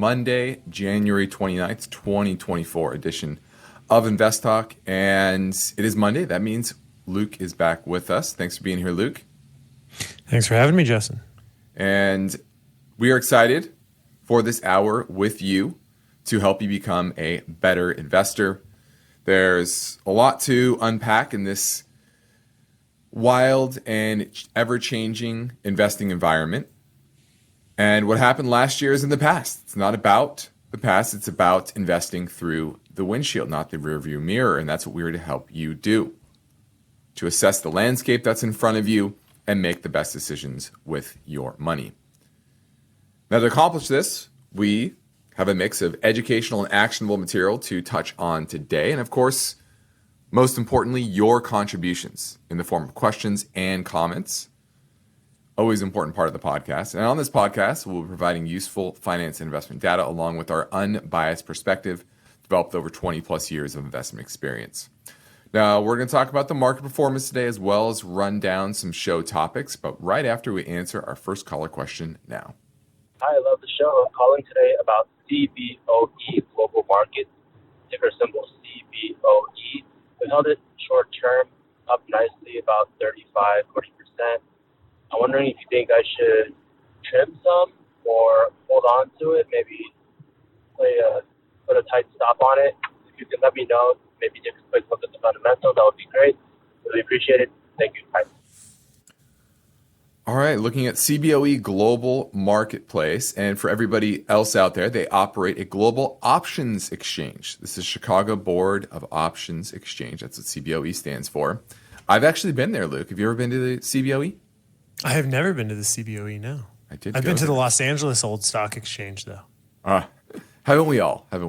Monday, January 29th, 2024 edition of InvestTalk. And it is Monday. That means Luke is back with us. Thanks for being here, Luke. Thanks for having me, Justin. And we are excited for this hour with you to help you become a better investor. There's a lot to unpack in this wild and ever-changing investing environment. And what happened last year is in the past. It's not about the past. It's about investing through the windshield, not the rearview mirror. And that's what we're to help you do, to assess the landscape that's in front of you and make the best decisions with your money. Now, to accomplish this, we have a mix of educational and actionable material to touch on today. And of course, most importantly, your contributions in the form of questions and comments. Always an important part of the podcast. And on this podcast, we'll be providing useful finance and investment data along with our unbiased perspective developed over 20 plus years of investment experience. Now, we're going to talk about the market performance today as well as run down some show topics, but right after we answer our first caller question now. Hi, I love the show. I'm calling today about Cboe Global Markets, ticker symbol Cboe. We held it short term, up nicely, about 35-40%. I'm wondering if you think I should trim some or hold on to it, maybe put a tight stop on it. If you can let me know, maybe take a quick look at the fundamentals, that would be great. Really appreciate it. Thank you. Bye. All right, looking at Cboe Global Marketplace, and for everybody else out there, they operate a global options exchange. This is Chicago Board of Options Exchange. That's what Cboe stands for. I've actually been there, Luke. Have you ever been to the Cboe? I have never been to the Cboe, no. I've been to the Los Angeles Old Stock Exchange, though. Haven't we all? Well,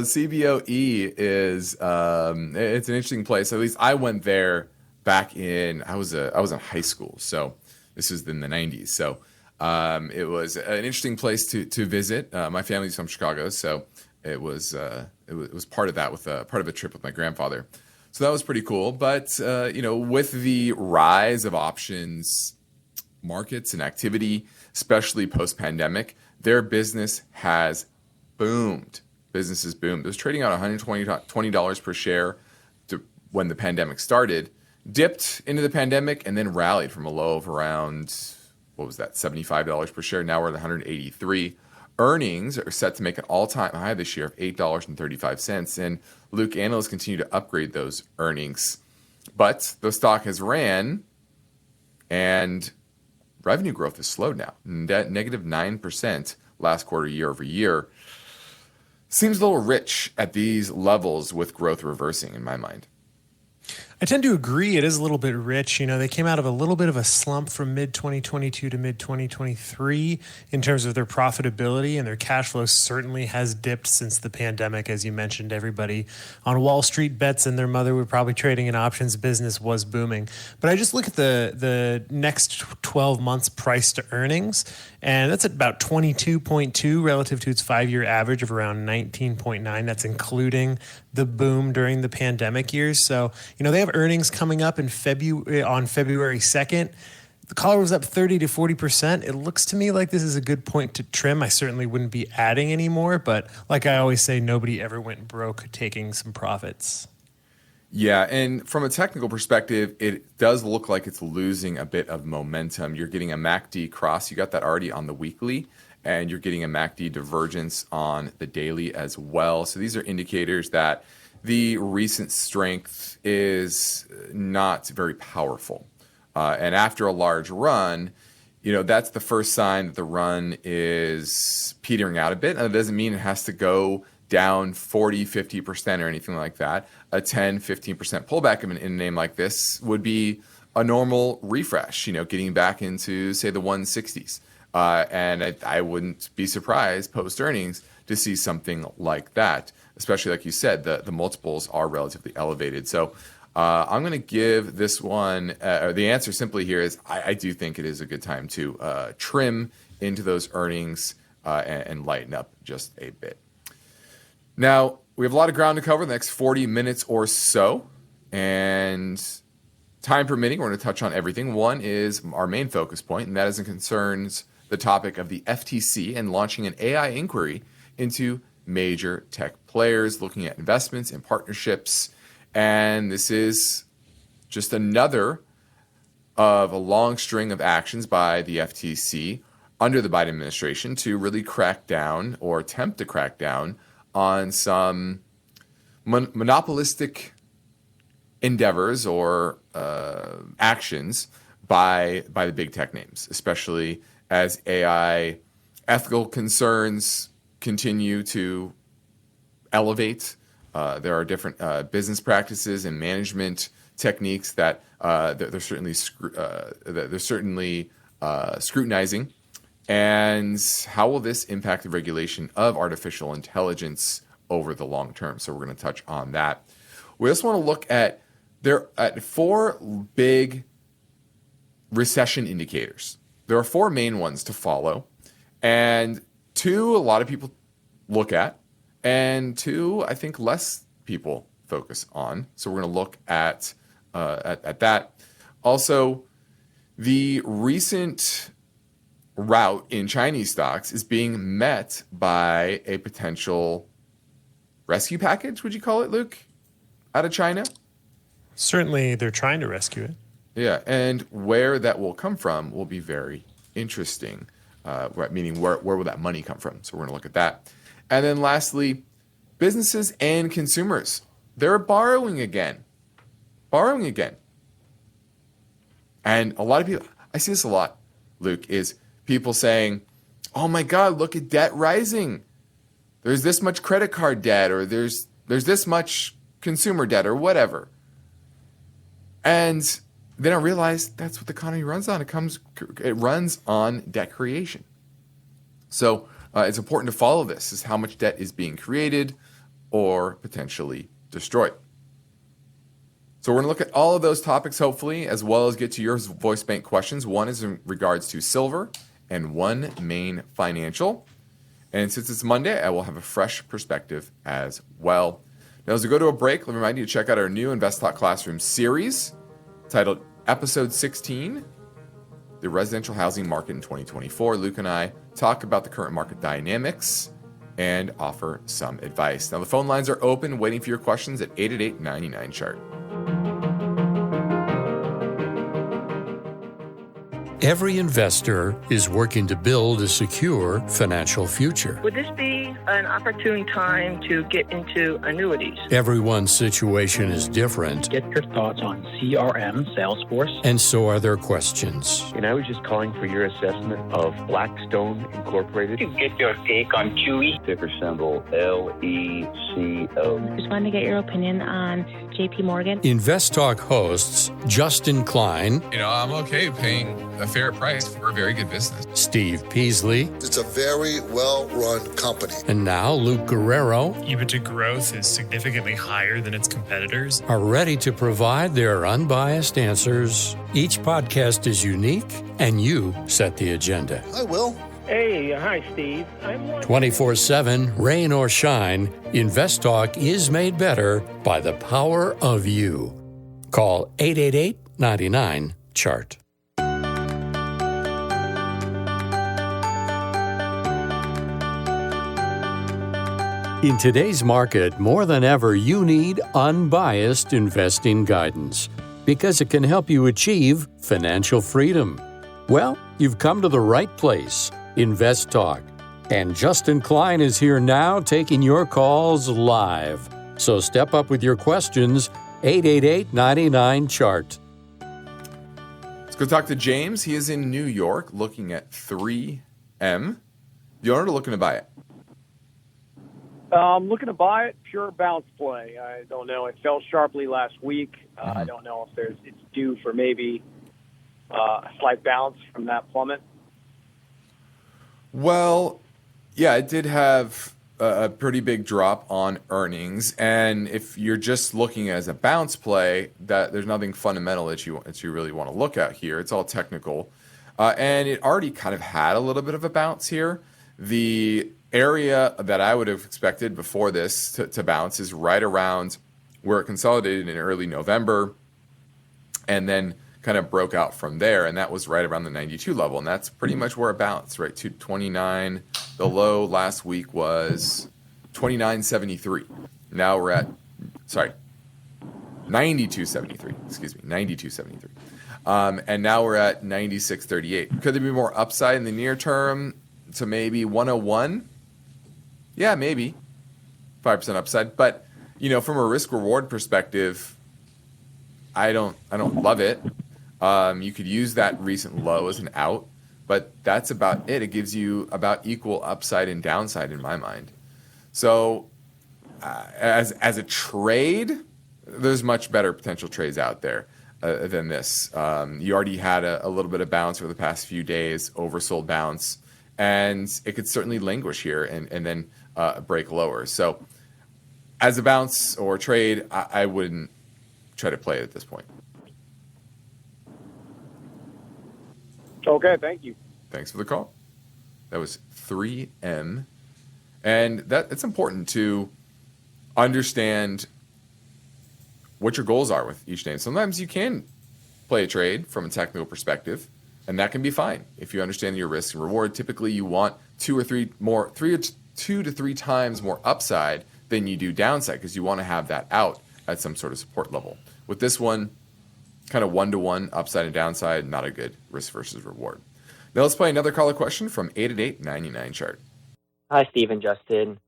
the Cboe is it's an interesting place. At least I went there back in I was in high school, so this was in the 90s. So it was an interesting place to visit. My family's from Chicago, so it was part of that with part of a trip with my grandfather. So that was pretty cool. But with the rise of options markets and activity, especially post-pandemic, their business has boomed. Business has boomed. It was trading at $120 per share when the pandemic started, dipped into the pandemic, and then rallied from a low of around, $75 per share. Now we're at $183. Earnings are set to make an all-time high this year of $8.35. And Luke, analysts continue to upgrade those earnings. But the stock has ran, and revenue growth has slowed now. Negative 9% last quarter, year over year. Seems a little rich at these levels with growth reversing in my mind. I tend to agree. It is a little bit rich. They came out of a little bit of a slump from mid-2022 to mid-2023 in terms of their profitability, and their cash flow certainly has dipped since the pandemic. As you mentioned, everybody on Wall Street bets and their mother were probably trading an options business was booming. But I just look at the next 12 months price to earnings, and that's at about 22.2 relative to its 5-year average of around 19.9. That's including the boom during the pandemic years. So, they have earnings coming up on February 2nd. The collar was up 30 to 40%. It looks to me like this is a good point to trim. I certainly wouldn't be adding anymore, but like I always say, nobody ever went broke taking some profits. Yeah, and from a technical perspective, it does look like it's losing a bit of momentum. You're getting a MACD cross. You got that already on the weekly, and you're getting a MACD divergence on the daily as well. So these are indicators that the recent strength is not very powerful. And after a large run, that's the first sign that the run is petering out a bit. And it doesn't mean it has to go down 40, 50% or anything like that. A 10, 15% pullback in a name like this would be a normal refresh, getting back into, say, the 160s. And I wouldn't be surprised post-earnings to see something like that, especially like you said, the multiples are relatively elevated. So I'm going to give this one, the answer simply here is I do think it is a good time to trim into those earnings and lighten up just a bit. Now, we have a lot of ground to cover the next 40 minutes or so, and time permitting, we're going to touch on everything. One is our main focus point, and that is in concerns the topic of the FTC and launching an AI inquiry into major tech players, looking at investments and partnerships. And this is just another of a long string of actions by the FTC under the Biden administration to really crack down or attempt to crack down on some monopolistic endeavors or actions by the big tech names, especially as AI ethical concerns continue to elevate. There are different business practices and management techniques that they're certainly scrutinizing. And how will this impact the regulation of artificial intelligence over the long term? So we're going to touch on that. We also want to look at four big recession indicators. There are four main ones to follow, and two a lot of people look at, and two I think less people focus on. So we're going to look at that. Also, the recent rout in Chinese stocks is being met by a potential rescue package, would you call it, Luke, out of China? Certainly, they're trying to rescue it. Yeah, and where that will come from will be very interesting, meaning where will that money come from? So we're going to look at that. And then lastly, businesses and consumers. They're borrowing again. And a lot of people, I see this a lot, Luke, is people saying, oh my God, look at debt rising. There's this much credit card debt, or there's this much consumer debt, or whatever. And they don't realize that's what the economy runs on. It runs on debt creation. So it's important to follow this, is how much debt is being created or potentially destroyed. So we're going to look at all of those topics, hopefully, as well as get to your voice bank questions. One is in regards to silver and OneMain Financial. And since it's Monday, I will have a fresh perspective as well. Now, as we go to a break, let me remind you to check out our new InvestTalk Classroom series titled Episode 16, The Residential Housing Market in 2024. Luke and I talk about the current market dynamics and offer some advice. Now, the phone lines are open, waiting for your questions at 888-99-CHART. Every investor is working to build a secure financial future. Would this be an opportune time to get into annuities? Everyone's situation is different, Get your thoughts on CRM, Salesforce. and so are their questions. And I was just calling for your assessment of Blackstone Incorporated. To get your take on QE. Ticker symbol LECO. Just wanted to get your opinion on JP Morgan. InvestTalk hosts Justin Klein, I'm okay paying a fair price for a very good business. Steve Peasley, It's a very well-run company. and now Luke Guerrero EBITDA growth is significantly higher than its competitors. are ready to provide their unbiased answers. Each podcast is unique, and you set the agenda. I will. Hey, hi, Steve. 24/7, rain or shine, InvestTalk is made better by the power of you. Call 888-99-CHART. In today's market, more than ever, you need unbiased investing guidance because it can help you achieve financial freedom. Well, you've come to the right place, InvestTalk. And Justin Klein is here now taking your calls live. So step up with your questions, 888-99-CHART. Let's go talk to James. He is in New York looking at 3M. The owner looking to buy it. I'm looking to buy it. Pure bounce play. I don't know. It fell sharply last week. I don't know if it's due for maybe a slight bounce from that plummet. Well, yeah, it did have a pretty big drop on earnings, and if you're just looking as a bounce play, that there's nothing fundamental that you really want to look at here. It's all technical, and it already kind of had a little bit of a bounce here. The area that I would have expected before this to bounce is right around where it consolidated in early November, and then kind of broke out from there, and that was right around the 92 level, and that's pretty much where it bounced, right? 229. The low last week was 29.73. Now we're at 92.73. Excuse me, 92.73. And now we're at 96.38. Could there be more upside in the near term to maybe 101? Yeah, maybe 5% upside. But from a risk reward perspective, I don't love it. You could use that recent low as an out, but that's about it. It gives you about equal upside and downside in my mind. So as a trade, there's much better potential trades out there than this. You already had a little bit of bounce over the past few days, oversold bounce, and it could certainly languish here and then break lower. So as a bounce or trade, I wouldn't try to play it at this point. Okay, thank you. Thanks for the call. That was 3M. And it's important to understand what your goals are with each name. Sometimes you can play a trade from a technical perspective, and that can be fine if you understand your risk and reward. Typically, you want two to three times more upside than you do downside because you want to have that out at some sort of support level. With this one, kind of 1-to-1 upside and downside, not a good risk versus reward. Now let's play another caller question from 888-99 chart. Hi, Steve and Justin.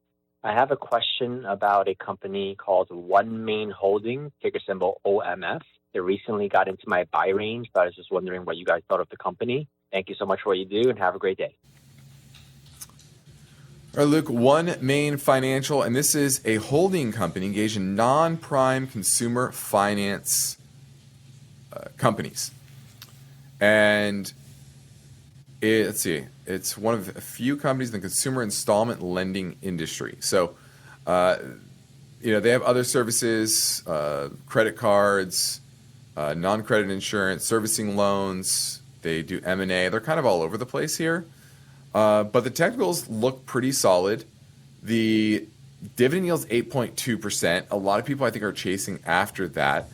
I have a question about a company called OneMain Holding, ticker symbol OMF. They recently got into my buy range, but I was just wondering what you guys thought of the company. Thank you so much for what you do, and have a great day. All right, Luke, OneMain Financial, and this is a holding company engaged in non-prime consumer finance companies. And it's one of a few companies in the consumer installment lending industry. So, they have other services, credit cards, non-credit insurance, servicing loans. They do M&A. They're kind of all over the place here. But the technicals look pretty solid. The dividend yield's 8.2%. A lot of people, I think, are chasing after that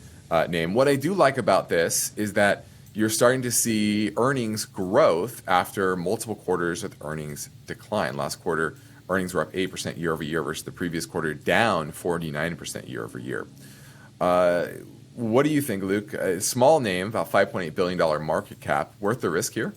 name. What I do like about this is that you're starting to see earnings growth after multiple quarters of earnings decline. Last quarter, earnings were up 8% year over year versus the previous quarter down 49% year over year. What do you think, Luke? A small name, about $5.8 billion market cap, worth the risk here?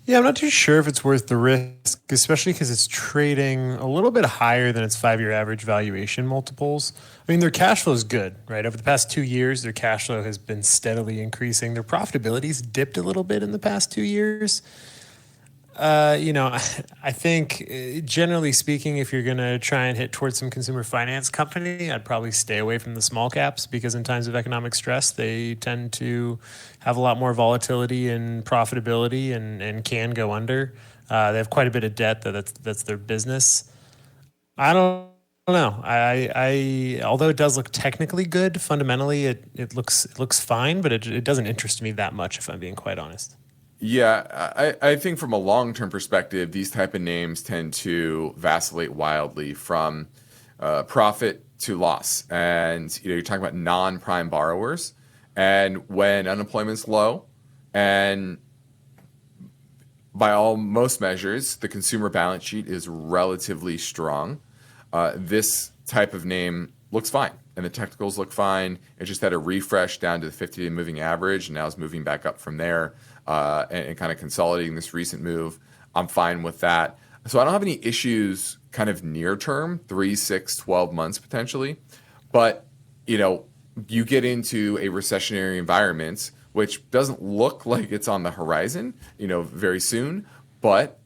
Yeah, I'm not too sure if it's worth the risk, especially because it's trading a little bit higher than its 5-year average valuation multiples. I mean, their cash flow is good, right? Over the past 2 years, their cash flow has been steadily increasing. Their profitability's dipped a little bit in the past 2 years. I think generally speaking, if you're going to try and hit towards some consumer finance company, I'd probably stay away from the small caps because in times of economic stress, they tend to have a lot more volatility and profitability and can go under. They have quite a bit of debt that's their business. I don't know. I although it does look technically good, fundamentally it looks fine, but it doesn't interest me that much if I'm being quite honest. Yeah, I think from a long-term perspective, these type of names tend to vacillate wildly from profit to loss. And you're talking about non-prime borrowers. And when unemployment's low, and by most measures, the consumer balance sheet is relatively strong, this type of name looks fine. And the technicals look fine. It just had a refresh down to the 50-day moving average, and now it's moving back up from there. And kind of consolidating this recent move. I'm fine with that. So I don't have any issues kind of near term, 3, 6, 12 months potentially. But, you get into a recessionary environment, which doesn't look like it's on the horizon, very soon. But,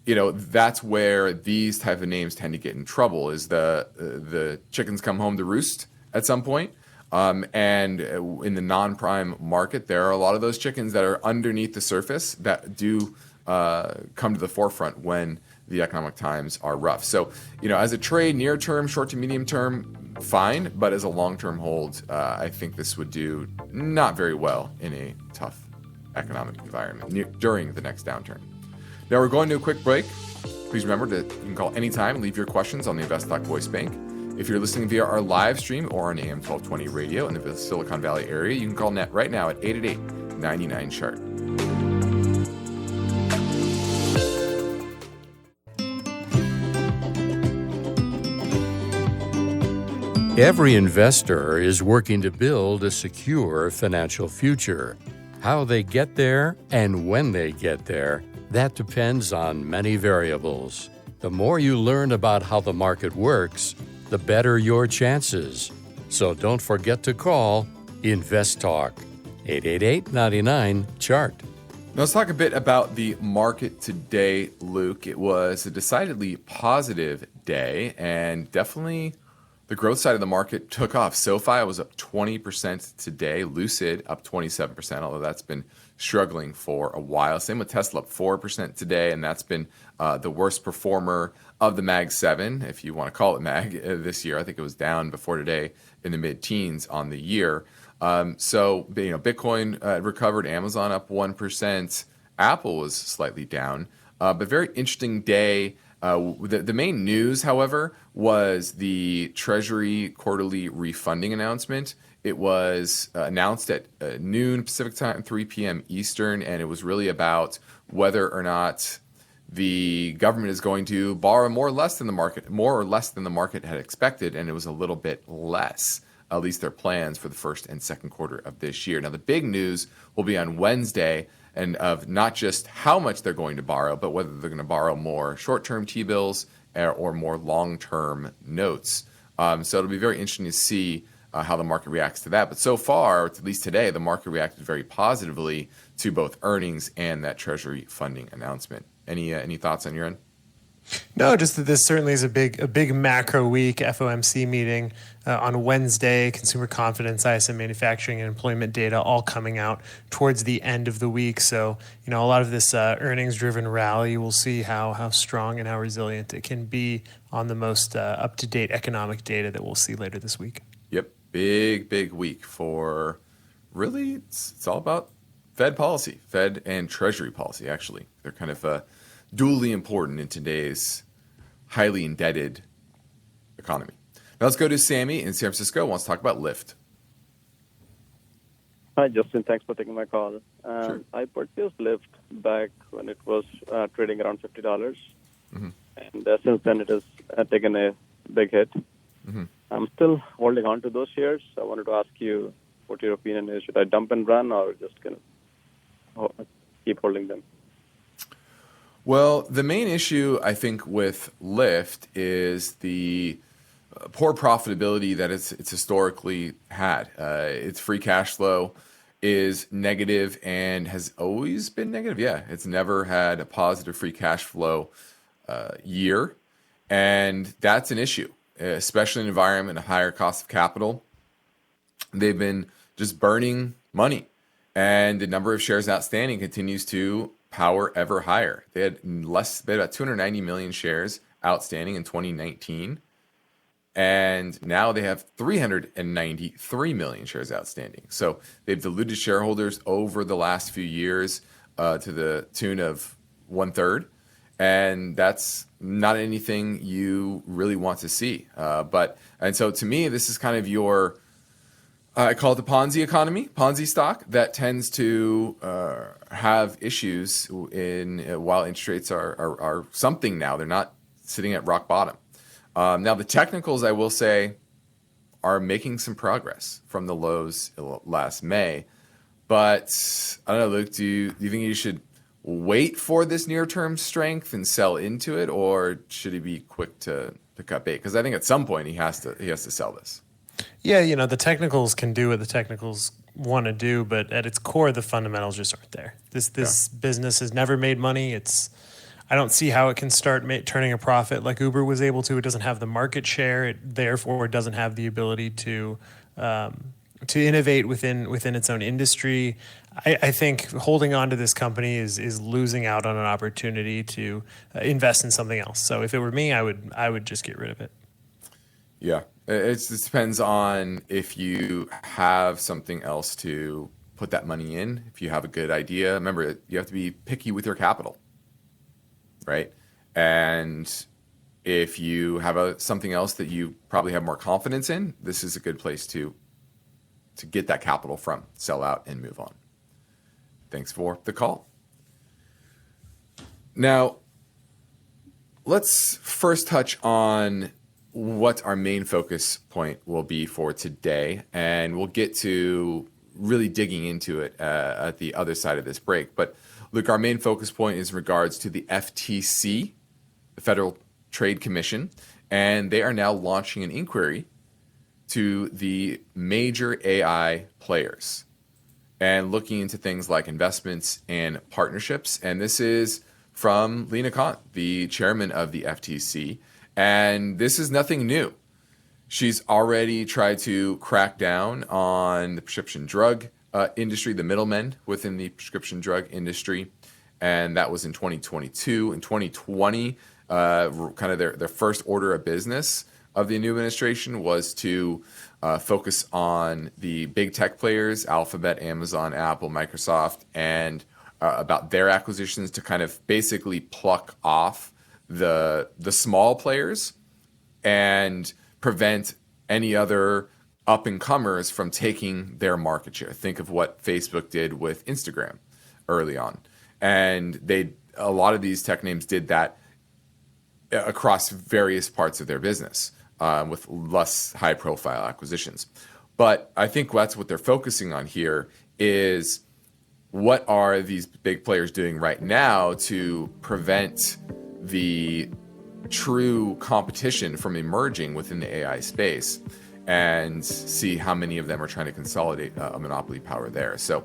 that's where these type of names tend to get in trouble is the chickens come home to roost at some point. And in the non-prime market, there are a lot of those chickens that are underneath the surface that do come to the forefront when the economic times are rough. So, as a trade, near term, short to medium term, fine. But as a long-term hold, I think this would do not very well in a tough economic environment during the next downturn. Now we're going to a quick break. Please remember that you can call anytime, leave your questions on the InvestTalk voice bank. If you're listening via our live stream or on AM 1220 radio in the Silicon Valley area, you can call Net right now at 888-99-CHART. Every investor is working to build a secure financial future. How they get there and when they get there, that depends on many variables. The more you learn about how the market works, the better your chances. So don't forget to call InvestTalk, 888-99-CHART. Now let's talk a bit about the market today, Luke. It was a decidedly positive day, and definitely the growth side of the market took off. SoFi was up 20% today. Lucid up 27%, although that's been struggling for a while. Same with Tesla, up 4% today, and that's been the worst performer of the Mag 7, if you want to call it Mag, this year. I think it was down before today in the mid-teens on the year. So Bitcoin recovered, Amazon up 1%, Apple was slightly down, but very interesting day. The main news, however, was the Treasury quarterly refunding announcement. It was announced at noon Pacific time, 3 p.m. Eastern, and it was really about whether or not the government is going to borrow more or less than the market had expected, and it was a little bit less, at least their plans for the first and second quarter of this year. Now, the big news will be on Wednesday, and of not just how much they're going to borrow, but whether they're going to borrow more short-term T-bills or more long-term notes. So it'll be very interesting to see how the market reacts to that. But so far, at least today, the market reacted very positively to both earnings and that Treasury funding announcement. Any thoughts on your end? No, just that this certainly is a big macro week. FOMC meeting on Wednesday, consumer confidence, ISM manufacturing and employment data all coming out towards the end of the week. So, a lot of this earnings-driven rally, we'll see how strong and how resilient it can be on the most up-to-date economic data that we'll see later this week. Yep, big week for really, it's all about Fed policy, Fed and Treasury policy, actually. They're kind of duly important in today's highly indebted economy. Now let's go to Sammy in San Francisco who wants to talk about Lyft. Hi, Justin. Thanks for taking my call. Sure. I purchased Lyft back when it was trading around $50. Mm-hmm. And since then it has taken a big hit. Mm-hmm. I'm still holding on to those shares. I wanted to ask you what your opinion is. Should I dump and run or just keep holding them? Well, the main issue, I think, with Lyft is the poor profitability that it's historically had. Its free cash flow is negative and has always been negative. Yeah, it's never had a positive free cash flow year, and that's an issue, especially in an environment of higher cost of capital. They've been just burning money, and the number of shares outstanding continues to power ever higher. They had about 290 million shares outstanding in 2019, and now they have 393 million shares outstanding. So they've diluted shareholders over the last few years to the tune of 1/3, and that's not anything you really want to see. And so to me, this is kind of your I call it the Ponzi economy, Ponzi stock that tends to have issues while interest rates are something now. They're not sitting at rock bottom. Now, the technicals, I will say, are making some progress from the lows last May. But I don't know, Luke, do you think you should wait for this near-term strength and sell into it, or should he be quick to cut bait? Because I think at some point he has to sell this. Yeah, the technicals can do what the technicals want to do, but at its core, the fundamentals just aren't there. This business has never made money. I don't see how it can start turning a profit like Uber was able to. It doesn't have the market share. It therefore doesn't have the ability to innovate within its own industry. I think holding on to this company is losing out on an opportunity to invest in something else. So if it were me, I would just get rid of it. Yeah. It depends on if you have something else to put that money in, if you have a good idea. Remember, you have to be picky with your capital, right? And if you have something else that you probably have more confidence in, this is a good place to get that capital from, sell out and move on. Thanks for the call. Now, let's first touch on what our main focus point will be for today, and we'll get to really digging into it at the other side of this break. But look, our main focus point is in regards to the FTC, the Federal Trade Commission, and they are now launching an inquiry to the major AI players and looking into things like investments and partnerships. And this is from Lina Khan, the chairman of the FTC. And this is nothing new. She's already tried to crack down on the prescription drug industry, the middlemen within the prescription drug industry. And that was in 2022. In 2020, kind of their first order of business of the new administration was to focus on the big tech players, Alphabet, Amazon, Apple, Microsoft, and about their acquisitions to kind of basically pluck off the small players and prevent any other up-and-comers from taking their market share. Think of what Facebook did with Instagram early on. And a lot of these tech names did that across various parts of their business with less high-profile acquisitions. But I think that's what they're focusing on here is what are these big players doing right now to prevent the true competition from emerging within the AI space and see how many of them are trying to consolidate a monopoly power there. So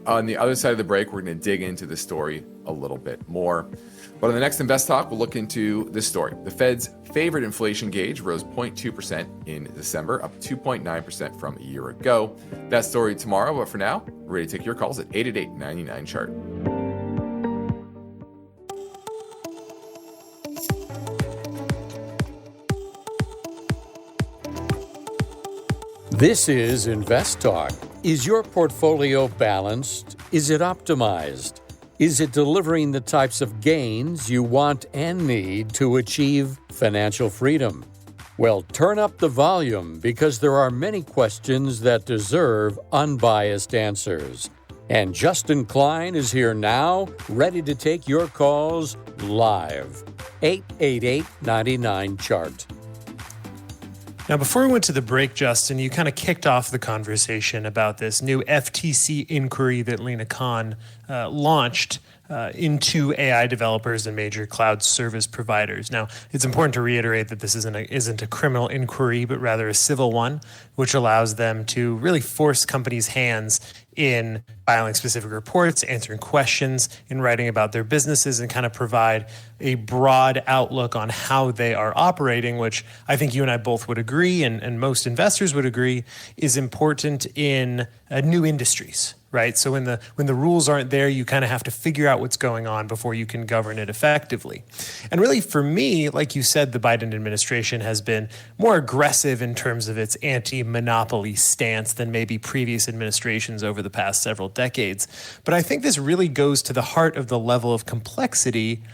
on the other side of the break, we're going to dig into the story a little bit more. But on the next Invest Talk, we'll look into this story. The Fed's favorite inflation gauge rose 0.2% in December, up 2.9% from a year ago. That story tomorrow, but for now, we're ready to take your calls at 888-99-CHART. This is InvestTalk. Is your portfolio balanced? Is it optimized? Is it delivering the types of gains you want and need to achieve financial freedom? Well, turn up the volume because there are many questions that deserve unbiased answers. And Justin Klein is here now, ready to take your calls live. 888-99-CHART. Now, before we went to the break, Justin, you kind of kicked off the conversation about this new FTC inquiry that Lina Khan launched into AI developers and major cloud service providers. Now, it's important to reiterate that this isn't a criminal inquiry, but rather a civil one, which allows them to really force companies' hands in filing specific reports, answering questions, in writing about their businesses, and kind of provide a broad outlook on how they are operating, which I think you and I both would agree, and most investors would agree, is important in new industries. Right. So when the rules aren't there, you kind of have to figure out what's going on before you can govern it effectively. And really, for me, like you said, the Biden administration has been more aggressive in terms of its anti-monopoly stance than maybe previous administrations over the past several decades. But I think this really goes to the heart of the level of complexity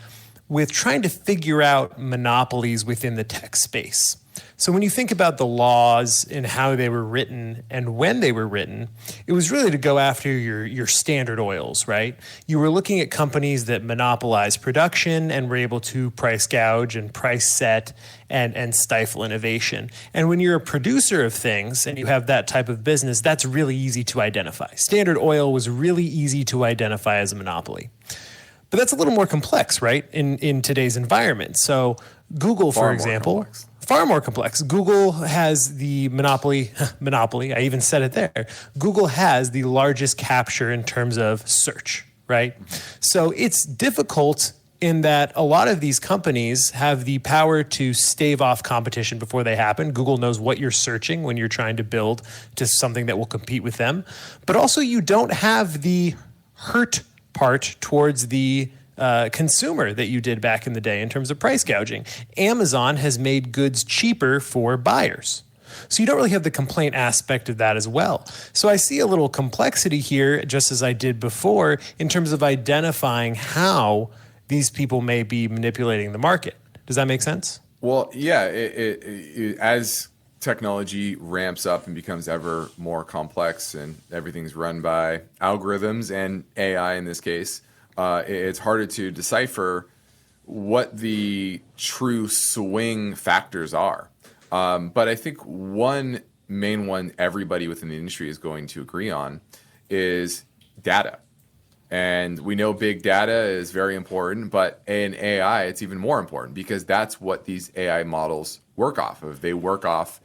with trying to figure out monopolies within the tech space. So when you think about the laws and how they were written and when they were written, it was really to go after your standard oils, right? You were looking at companies that monopolize production and were able to price gouge and price set and stifle innovation. And when you're a producer of things and you have that type of business, that's really easy to identify. Standard Oil was really easy to identify as a monopoly. But that's a little more complex, right, in today's environment. So Google, for example, far more complex. Google has the monopoly, I even said it there. Google has the largest capture in terms of search, right? So it's difficult in that a lot of these companies have the power to stave off competition before they happen. Google knows what you're searching when you're trying to build to something that will compete with them. But also you don't have the hurt part towards the consumer that you did back in the day in terms of price gouging. Amazon has made goods cheaper for buyers. So you don't really have the complaint aspect of that as well. So I see a little complexity here, just as I did before, in terms of identifying how these people may be manipulating the market. Does that make sense? Well, yeah, as technology ramps up and becomes ever more complex and everything's run by algorithms and AI in this case, it's harder to decipher what the true swing factors are. But I think one main one everybody within the industry is going to agree on is data. And we know big data is very important, but in AI, it's even more important because that's what these AI models work off of. They work off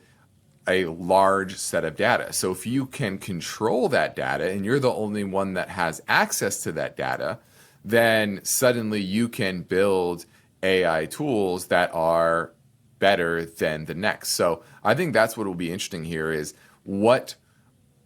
a large set of data. So if you can control that data and you're the only one that has access to that data, then suddenly you can build AI tools that are better than the next. So I think that's what will be interesting here is what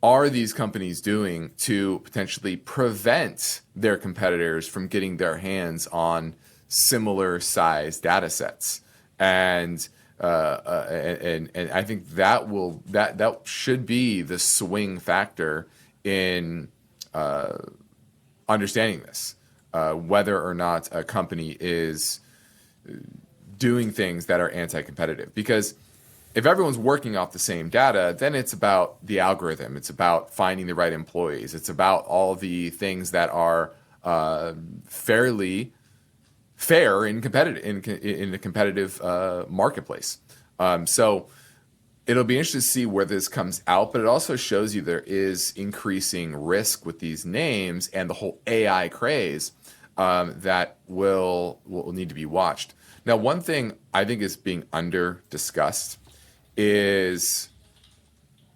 are these companies doing to potentially prevent their competitors from getting their hands on similar size data sets? And I think that should be the swing factor in understanding this, whether or not a company is doing things that are anti-competitive. Because if everyone's working off the same data, then it's about the algorithm. It's about finding the right employees. It's about all the things that are fairly fair in the competitive marketplace. So it'll be interesting to see where this comes out, but it also shows you there is increasing risk with these names and the whole AI craze that will need to be watched. Now, one thing I think is being under discussed is,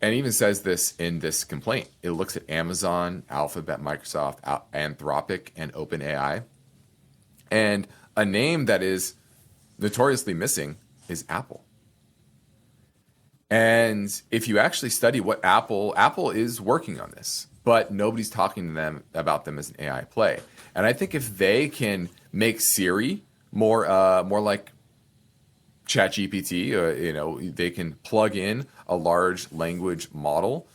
and even says this in this complaint, it looks at Amazon, Alphabet, Microsoft, Anthropic, and OpenAI. And a name that is notoriously missing is Apple. And if you actually study what Apple is working on this, but nobody's talking to them about them as an AI play. And I think if they can make Siri more like ChatGPT, they can plug in a large language model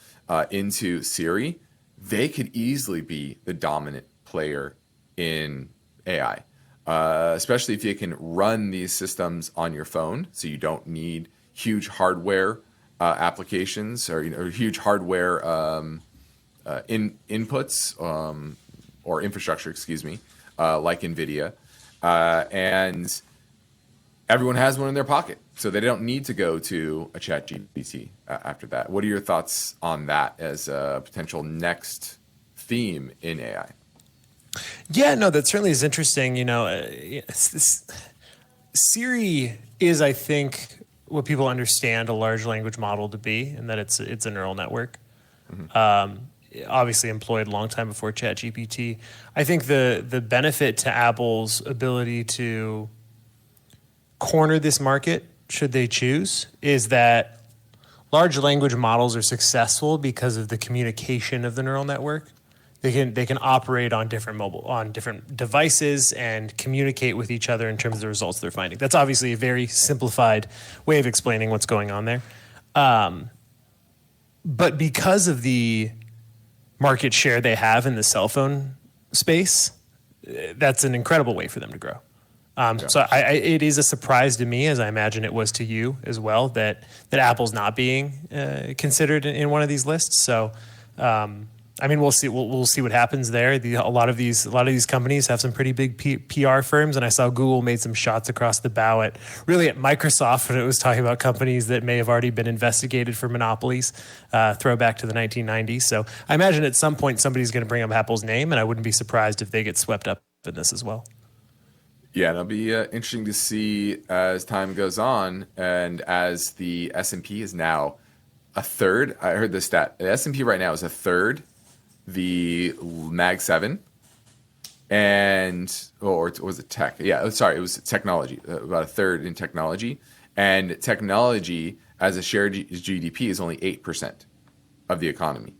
into Siri, they could easily be the dominant player in AI, especially if you can run these systems on your phone, so you don't need huge hardware applications or huge hardware inputs or infrastructure, like NVIDIA, and everyone has one in their pocket, so they don't need to go to a ChatGPT after that. What are your thoughts on that as a potential next theme in AI? Yeah, no, that certainly is interesting. Siri is, I think, what people understand a large language model to be, and that it's a neural network. Mm-hmm. Obviously employed a long time before ChatGPT. I think the benefit to Apple's ability to corner this market, should they choose, is that large language models are successful because of the communication of the neural network. They can operate on different devices and communicate with each other in terms of the results they're finding. That's obviously a very simplified way of explaining what's going on there. But because of the market share they have in the cell phone space, that's an incredible way for them to grow. So it is a surprise to me, as I imagine it was to you as well, that Apple's not being considered in one of these lists. So, we'll see. We'll see what happens there. A lot of these companies have some pretty big PR firms, and I saw Google made some shots across the bow at Microsoft when it was talking about companies that may have already been investigated for monopolies, throwback to the 1990s. So I imagine at some point somebody's going to bring up Apple's name, and I wouldn't be surprised if they get swept up in this as well. Yeah, it'll be interesting to see as time goes on, and as the S&P is now a third. I heard this stat. The S&P right now is a third the Mag 7, or was it tech? Yeah, sorry, it was technology. About a third in technology, and technology as a share of GDP is only 8% of the economy.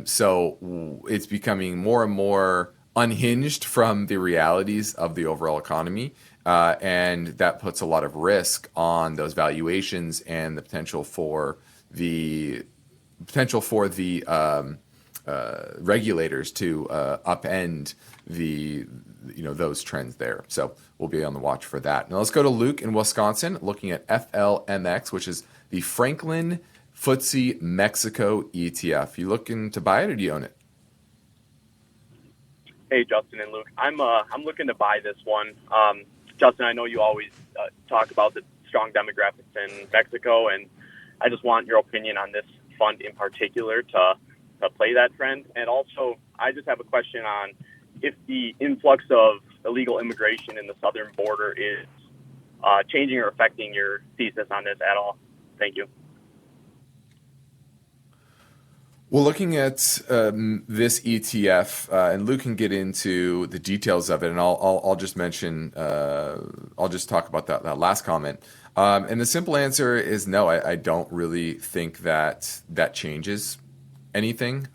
So it's becoming more and more unhinged from the realities of the overall economy, and that puts a lot of risk on those valuations and the potential for the regulators to upend those trends there. So we'll be on the watch for that. Now let's go to Luke in Wisconsin, looking at FLMX, which is the Franklin FTSE Mexico ETF. You looking to buy it or do you own it? Hey, Justin and Luke. I'm looking to buy this one. Justin, I know you always talk about the strong demographics in Mexico, and I just want your opinion on this fund in particular to play that trend. And also, I just have a question on if the influx of illegal immigration in the southern border is changing or affecting your thesis on this at all. Thank you. Well, looking at this ETF, and Luke can get into the details of it, and I'll just mention, I'll just talk about that last comment. And the simple answer is no. I don't really think that changes anything.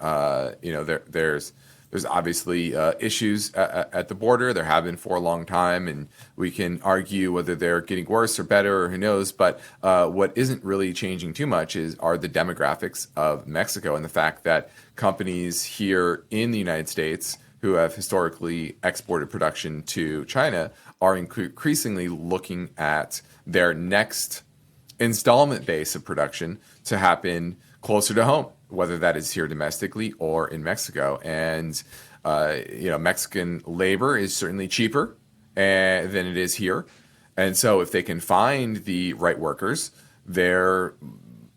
There's obviously issues at the border. There have been for a long time, and we can argue whether they're getting worse or better, or who knows. But what isn't really changing too much are the demographics of Mexico and the fact that companies here in the United States who have historically exported production to China are increasingly looking at their next installment base of production to happen closer to home, whether that is here domestically or in Mexico. And, Mexican labor is certainly cheaper than it is here. And so if they can find the right workers, they're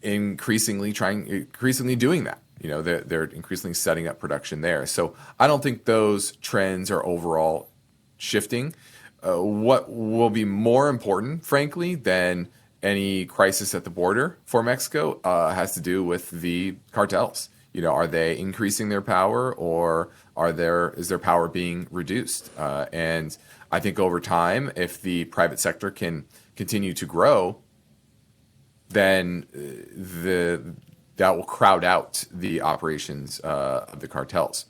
increasingly doing that. They're increasingly setting up production there. So I don't think those trends are overall shifting. What will be more important, frankly, than any crisis at the border for Mexico has to do with the cartels. Are they increasing their power, or is their power being reduced? And I think over time, if the private sector can continue to grow, then that will crowd out the operations of the cartels.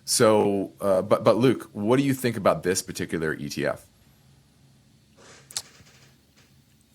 So, but Luke, what do you think about this particular ETF?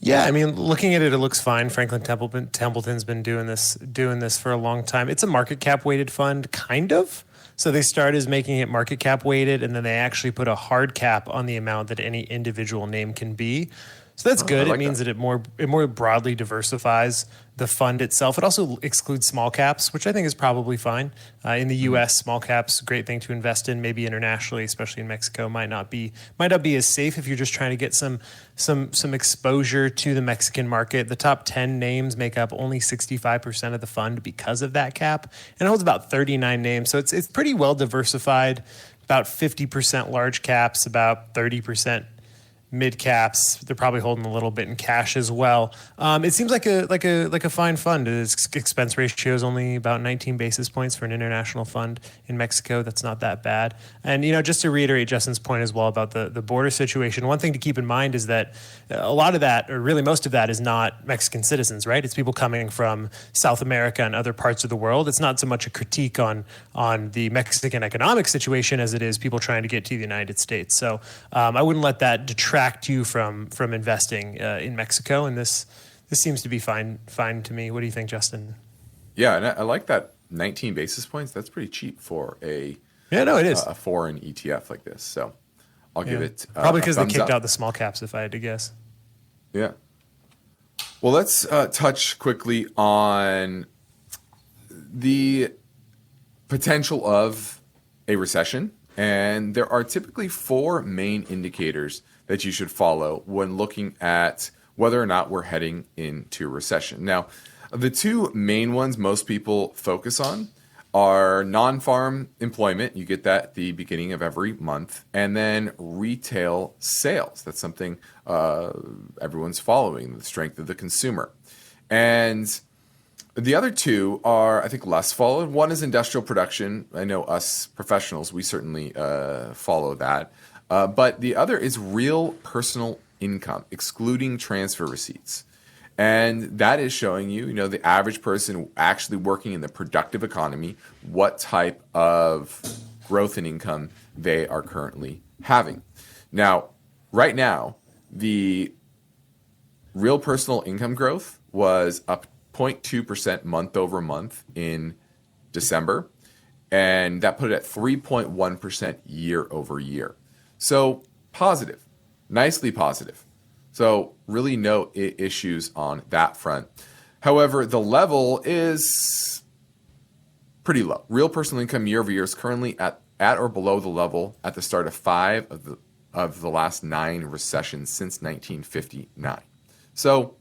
Yeah, I mean, looking at it, it looks fine. Franklin Templeton's been doing this for a long time. It's a market cap weighted fund, kind of. So they start as making it market cap weighted, and then they actually put a hard cap on the amount that any individual name can be. So that's good. It means that it more broadly diversifies the fund itself. It also excludes small caps, which I think is probably fine. In the U.S., small caps, great thing to invest in. Maybe internationally, especially in Mexico, might not be as safe if you're just trying to get some exposure to the Mexican market. The top 10 names make up only 65% of the fund because of that cap, and it holds about 39 names. So it's pretty well diversified. About 50% large caps, about 30% mid caps. They're probably holding a little bit in cash as well. It seems like a fine fund. Its expense ratio is only about 19 basis points for an international fund in Mexico. That's not that bad. And just to reiterate Justin's point as well about the border situation, one thing to keep in mind is that a lot of that, or really most of that, is not Mexican citizens, right? It's people coming from South America and other parts of the world. It's not so much a critique on the Mexican economic situation as it is people trying to get to the United States. So I wouldn't let that detract you from investing in Mexico, and this seems to be fine to me. What do you think, Justin? Yeah, and I like that 19 basis points. That's pretty cheap for it is a foreign ETF like this. So I'll give it probably because they kicked out the small caps, if I had to guess. Yeah. Well, let's touch quickly on the potential of a recession, and there are typically four main indicators that you should follow when looking at whether or not we're heading into a recession. Now, the two main ones most people focus on are non-farm employment. You get that at the beginning of every month. And then retail sales. That's something everyone's following, the strength of the consumer. And the other two are, I think, less followed. One is industrial production. I know us professionals, we certainly follow that. But the other is real personal income, excluding transfer receipts. And that is showing you, the average person actually working in the productive economy, what type of growth in income they are currently having. Now, right now, the real personal income growth was up 0.2% month over month in December. and that put it at 3.1% year over year. So positive, nicely positive. So really no issues on that front. However, the level is pretty low. Real personal income year over year is currently at or below the level at the start of 5 of the last 9 recessions since 1959. So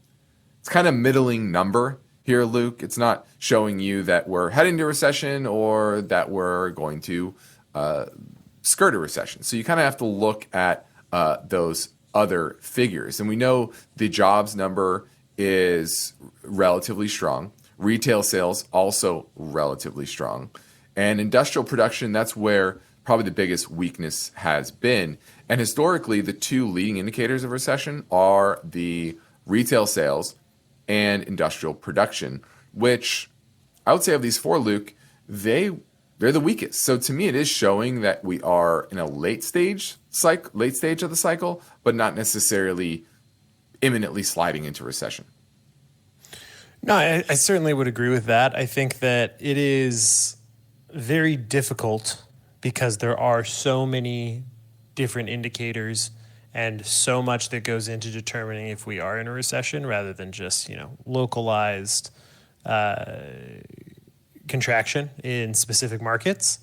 it's kind of middling number here, Luke. It's not showing you that we're heading to recession or that we're going to skirt a recession. So you kind of have to look at those other figures. And we know the jobs number is relatively strong. Retail sales also relatively strong. And industrial production, that's where probably the biggest weakness has been. And historically, the 2 leading indicators of recession are the retail sales and industrial production, which I would say of these 4, Luke, they're the weakest. So to me, it is showing that we are in a late stage of the cycle, but not necessarily imminently sliding into recession. No, I certainly would agree with that. I think that it is very difficult because there are so many different indicators and so much that goes into determining if we are in a recession rather than just, localized contraction in specific markets,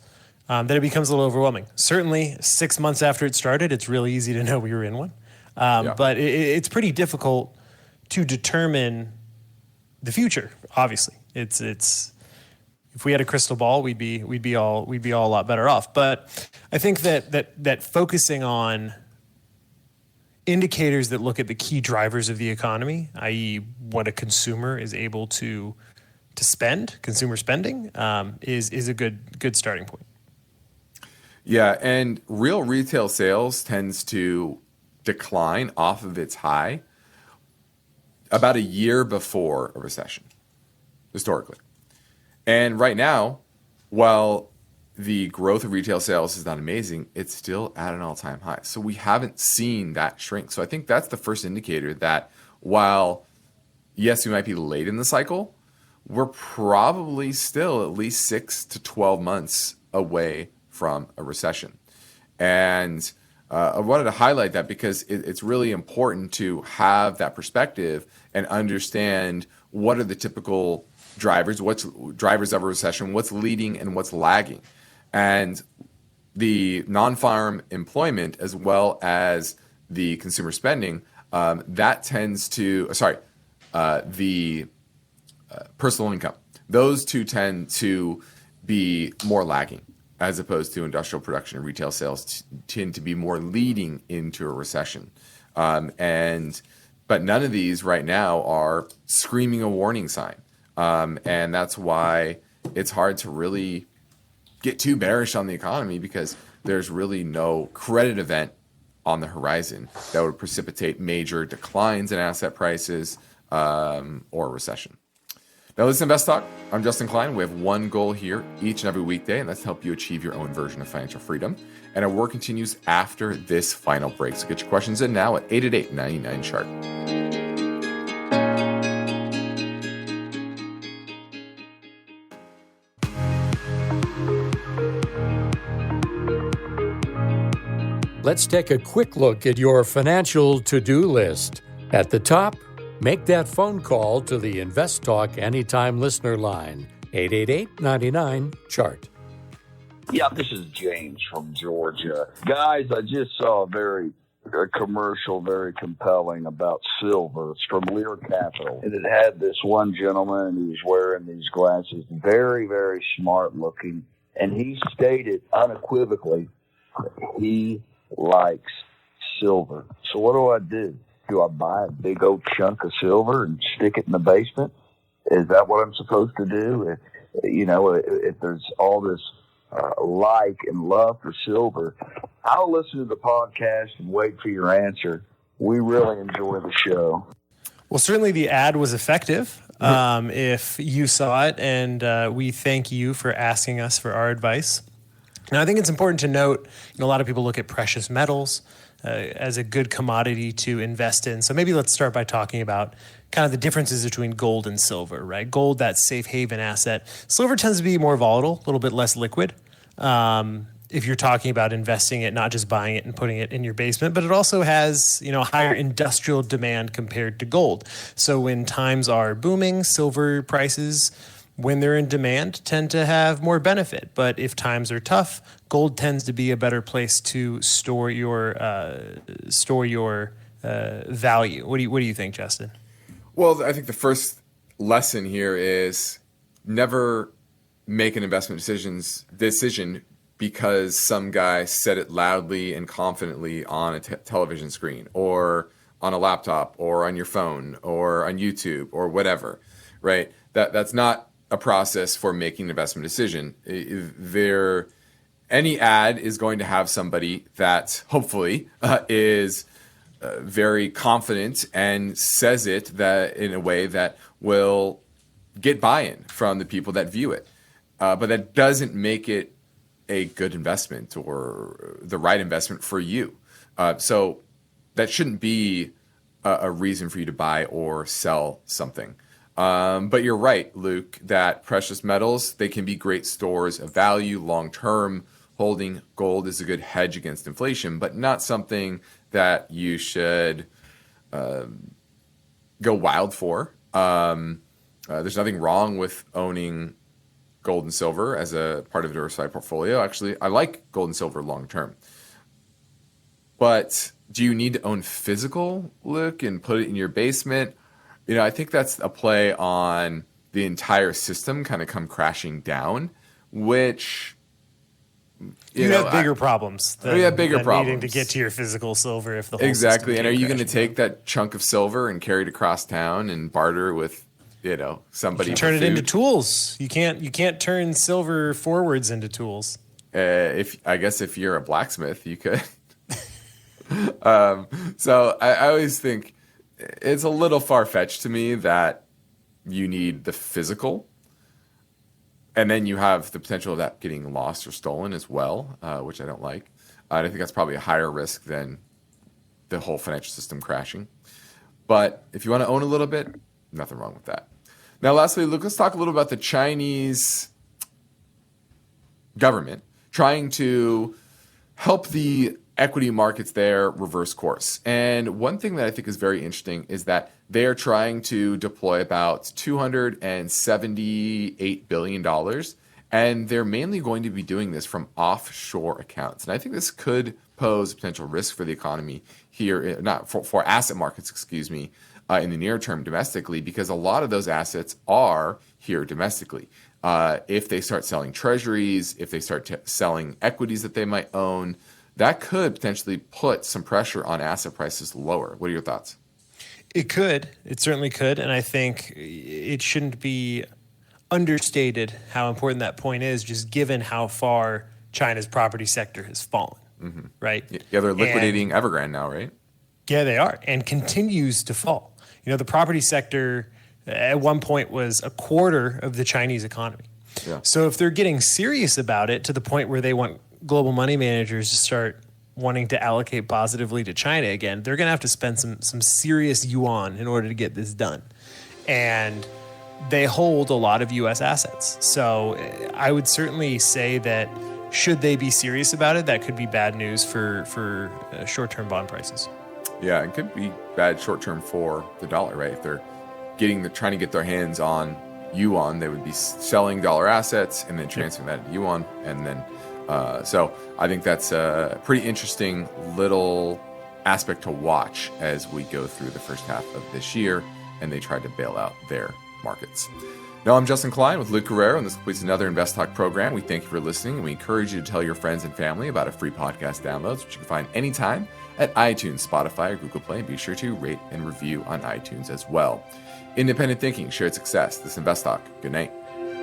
that it becomes a little overwhelming. Certainly 6 months after it started, it's really easy to know we were in one. But it's pretty difficult to determine the future. Obviously, it's if we had a crystal ball, we'd be all a lot better off. But I think that focusing on indicators that look at the key drivers of the economy, i.e., what a consumer is able to spend, consumer spending, is a good starting point. Yeah, and real retail sales tends to decline off of its high about a year before a recession, historically. And right now, while the growth of retail sales is not amazing, it's still at an all-time high. So we haven't seen that shrink. So I think that's the first indicator that while, yes, we might be late in the cycle, we're probably still at least 6 to 12 months away from a recession. And I wanted to highlight that because it's really important to have that perspective and understand what are the typical drivers, what's drivers of a recession, what's leading and what's lagging. And the non-farm employment as well as the consumer spending, that tends to, the personal income. Those two tend to be more lagging as opposed to industrial production and retail sales tend to be more leading into a recession. But none of these right now are screaming a warning sign. And that's why it's hard to really get too bearish on the economy because there's really no credit event on the horizon that would precipitate major declines in asset prices or a recession. Now, this is InvestTalk. I'm Justin Klein. We have one goal here each and every weekday, and that's to help you achieve your own version of financial freedom. And our work continues after this final break. So get your questions in now at 888-99-CHART. Let's take a quick look at your financial to-do list. At the top, make that phone call to the InvestTalk Anytime Listener line, 888-99-CHART. Yeah, this is James from Georgia. Guys, I just saw a commercial, very compelling about silver. It's from Lear Capital. And it had this one gentleman, and he was wearing these glasses, very, very smart looking. And he stated unequivocally that he likes silver. So what do? Do I buy a big old chunk of silver and stick it in the basement? Is that what I'm supposed to do? If there's all this like and love for silver, I'll listen to the podcast and wait for your answer. We really enjoy the show. Well, certainly the ad was effective if you saw it, and we thank you for asking us for our advice. Now, I think it's important to note, a lot of people look at precious metals as a good commodity to invest in. So maybe let's start by talking about kind of the differences between gold and silver, right? Gold, that safe haven asset. Silver tends to be more volatile, a little bit less liquid. If you're talking about investing it, not just buying it and putting it in your basement, but it also has, higher industrial demand compared to gold. So when times are booming, silver prices, when they're in demand, tend to have more benefit. But if times are tough, gold tends to be a better place to store your value. What do you think, Justin? Well, I think the first lesson here is never make an investment decision because some guy said it loudly and confidently on a television screen or on a laptop or on your phone or on YouTube or whatever, right? That's not a process for making an investment decision. Any ad is going to have somebody that hopefully is very confident and says it that in a way that will get buy-in from the people that view it. But that doesn't make it a good investment or the right investment for you. So that shouldn't be a reason for you to buy or sell something. But you're right, Luke, that precious metals, they can be great stores of value long-term. Holding gold is a good hedge against inflation, but not something that you should go wild for. There's nothing wrong with owning gold and silver as a part of a diversified portfolio. Actually, I like gold and silver long-term. But do you need to own physical, Luke, and put it in your basement? I think that's a play on the entire system kind of come crashing down, which you have bigger problems than needing to get to your physical silver if the whole exactly. And are you going to take that chunk of silver and carry it across town and barter with somebody? You can turn it into tools. You can't turn silver forwards into tools. If you're a blacksmith, you could. So I always think it's a little far-fetched to me that you need the physical, and then you have the potential of that getting lost or stolen as well, which I don't like. I think that's probably a higher risk than the whole financial system crashing. But if you want to own a little bit, nothing wrong with that. Now, lastly, Luke, let's talk a little about the Chinese government trying to help the equity markets there reverse course. And one thing that I think is very interesting is that they are trying to deploy about $278 billion, and they're mainly going to be doing this from offshore accounts. And I think this could pose a potential risk for the economy here, not for asset markets, in the near term domestically, because a lot of those assets are here domestically. If they start selling treasuries, if they start selling equities that they might own, that could potentially put some pressure on asset prices lower. What are your thoughts? It could. It certainly could. And I think it shouldn't be understated how important that point is, just given how far China's property sector has fallen, right? Yeah, they're liquidating Evergrande now, right? Yeah, they are, and continues to fall. The property sector at one point was a quarter of the Chinese economy. Yeah. So if they're getting serious about it to the point where they want global money managers to start wanting to allocate positively to China again, they're going to have to spend some serious yuan in order to get this done. And they hold a lot of U.S. assets. So I would certainly say that should they be serious about it, that could be bad news for short-term bond prices. Yeah, it could be bad short-term for the dollar, right? If they're trying to get their hands on yuan, they would be selling dollar assets and then transferring that to yuan, and then so I think that's a pretty interesting little aspect to watch as we go through the first half of this year and they try to bail out their markets. Now, I'm Justin Klein with Luke Guerrero, and this completes another InvestTalk program. We thank you for listening, and we encourage you to tell your friends and family about a free podcast downloads, which you can find anytime at iTunes, Spotify, or Google Play. And be sure to rate and review on iTunes as well. Independent thinking, shared success. This is InvestTalk. Good night.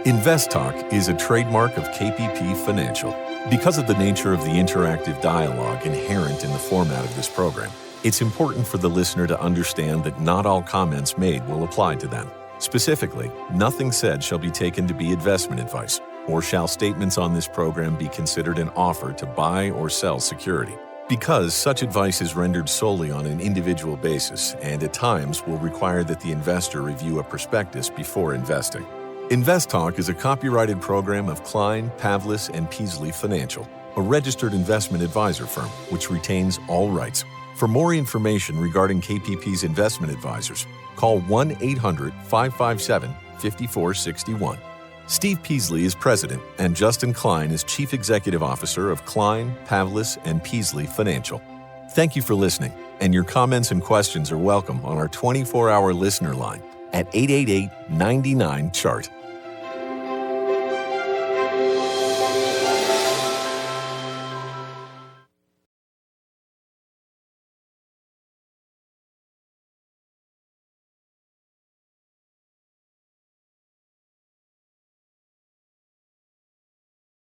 InvestTalk is a trademark of KPP Financial. Because of the nature of the interactive dialogue inherent in the format of this program, it's important for the listener to understand that not all comments made will apply to them. Specifically, nothing said shall be taken to be investment advice, or shall statements on this program be considered an offer to buy or sell security. Because such advice is rendered solely on an individual basis and at times will require that the investor review a prospectus before investing. InvestTalk is a copyrighted program of Klein, Pavlis, and Peasley Financial, a registered investment advisor firm which retains all rights. For more information regarding KPP's investment advisors, call 1-800-557-5461. Steve Peasley is president, and Justin Klein is chief executive officer of Klein, Pavlis, and Peasley Financial. Thank you for listening, and your comments and questions are welcome on our 24-hour listener line at 888-99-CHART.